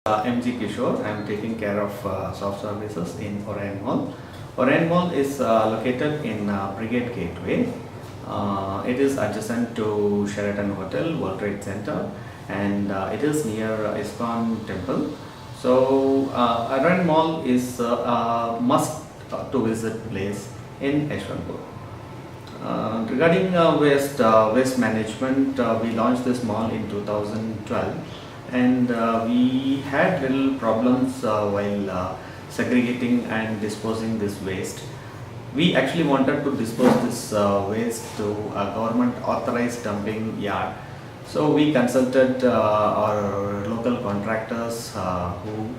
MG Kishore. I am taking care of soft services in Orion Mall. Orion Mall is located in Brigade Gateway. It is adjacent to Sheraton Hotel, World Trade Center, and it is near ISKCON Temple. So, Orion Mall is a must to visit place in Yeshwanthpur. Regarding waste management, we launched this mall in 2012, and we had little problems while segregating and disposing this waste. We actually wanted to dispose this waste to a government authorized dumping yard. So we consulted our local contractors who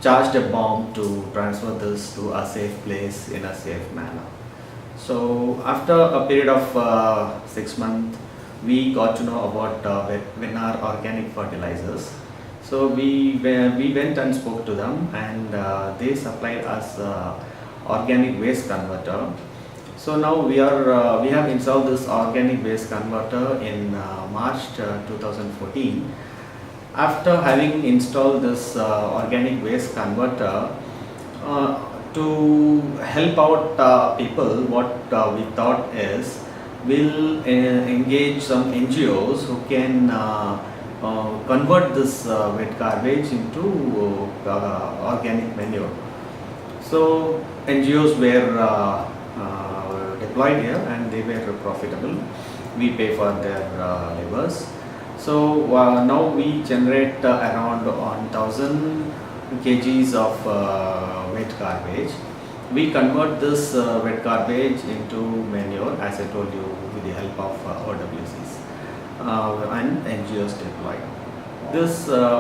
charged a bomb to transfer this to a safe place in a safe manner. So after a period of 6 months, we got to know about Winnar Organic Fertilizers. So we went and spoke to them, and they supplied us organic waste converter. So now we have installed this organic waste converter in March 2014. After having installed this organic waste converter, to help out people, what we thought is we'll engage some NGOs who can convert this wet garbage into organic manure. So NGOs were deployed here, and they were profitable. We pay for their labors. So now we generate around 1,000 kgs of wet garbage. We convert this wet garbage into manure, as I told you, with the help of OWCs and NGOs deployed.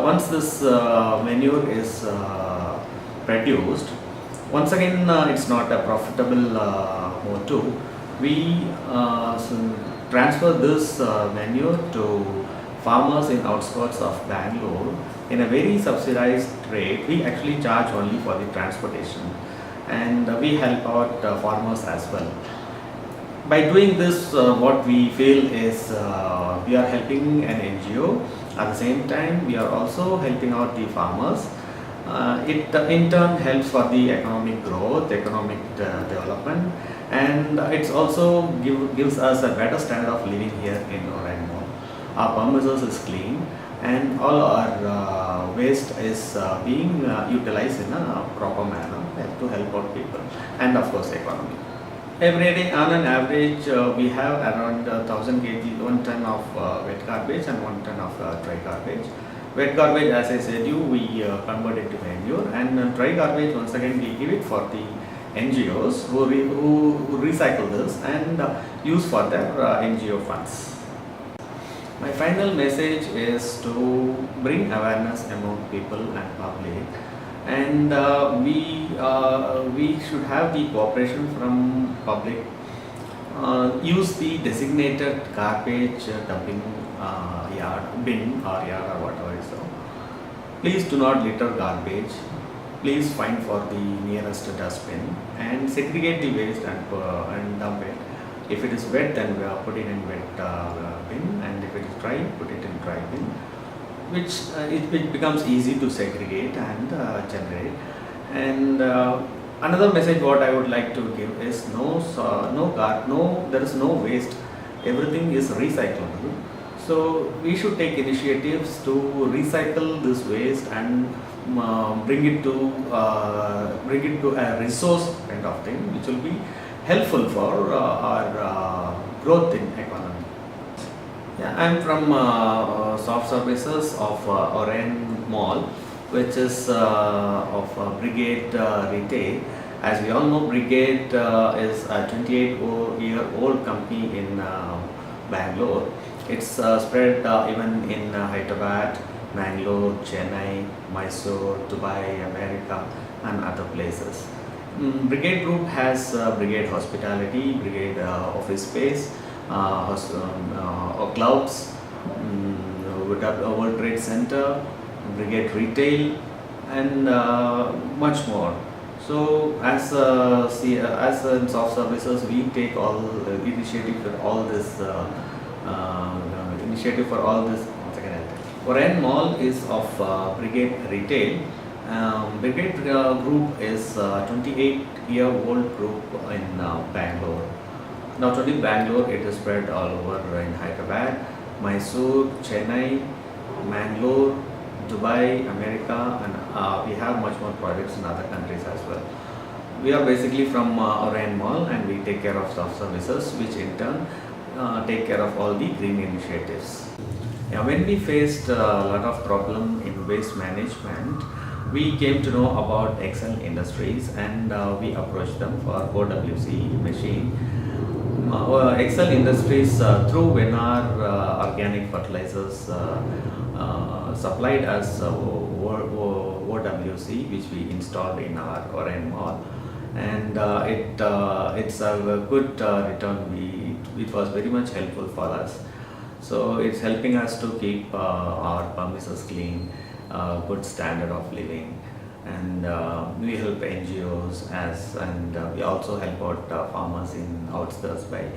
Once this manure is produced, once again it's not a profitable mode too. We transfer this manure to farmers in outskirts of Bangalore in a very subsidized rate. We actually charge only for the transportation, and we help out farmers as well. By doing this, what we feel is we are helping an NGO. At the same time, we are also helping out the farmers. It in turn helps for the economic growth, economic development, and it's also gives us a better standard of living here in Orion Mall. Our premises is clean, and all our waste is being utilized in a proper manner to help out people and of course economy. Every day on an average we have around 1,000 kg, 1 ton of wet garbage and 1 ton of dry garbage. Wet garbage, as I said you, we convert it to manure, and dry garbage once again we give it for the NGOs who recycle this and use for their NGO funds. My final message is to bring awareness among people and public, and we should have the cooperation from public. Use the designated garbage dumping bin or yard or whatever it is. So, please do not litter garbage. Please find for the nearest dustbin and segregate the waste and dump it. If it is wet, then we put it in wet bin, and if it is dry, put it in dry bin, which it becomes easy to segregate and generate. And another message what I would like to give is there is no waste. Everything is recyclable. So we should take initiatives to recycle this waste and bring it to a resource kind of thing, which will be helpful for our growth in economy. Yeah, I am from soft services of Orion Mall, which is of Brigade Retail. As we all know, Brigade is a 28-year-old company in Bangalore. It's spread even in Hyderabad, Bangalore, Chennai, Mysore, Dubai, America, and other places. Brigade Group has Brigade Hospitality, Brigade Office Space, Clouds, World Trade Center, Brigade Retail, and much more. So as in soft services, we take all initiative for all this. Once again, I'll tell you. Orion Mall is of Brigade Retail. Brigade Group is a 28-year-old group in Bangalore. Not only Bangalore, it is spread all over in Hyderabad, Mysore, Chennai, Mangalore, Dubai, America, and we have much more projects in other countries as well. We are basically from Orion Mall, and we take care of soft services, which in turn take care of all the green initiatives. Yeah, when we faced a lot of problem in waste management, we came to know about Excel Industries, and we approached them for OWC machine. Excel Industries through Venar organic fertilizers supplied us OWC, which we installed in our Orion Mall, and it's a good return. It was very much helpful for us. So it's helping us to keep our premises clean, good standard of living, and we help NGOs and we also help out farmers in outskirts by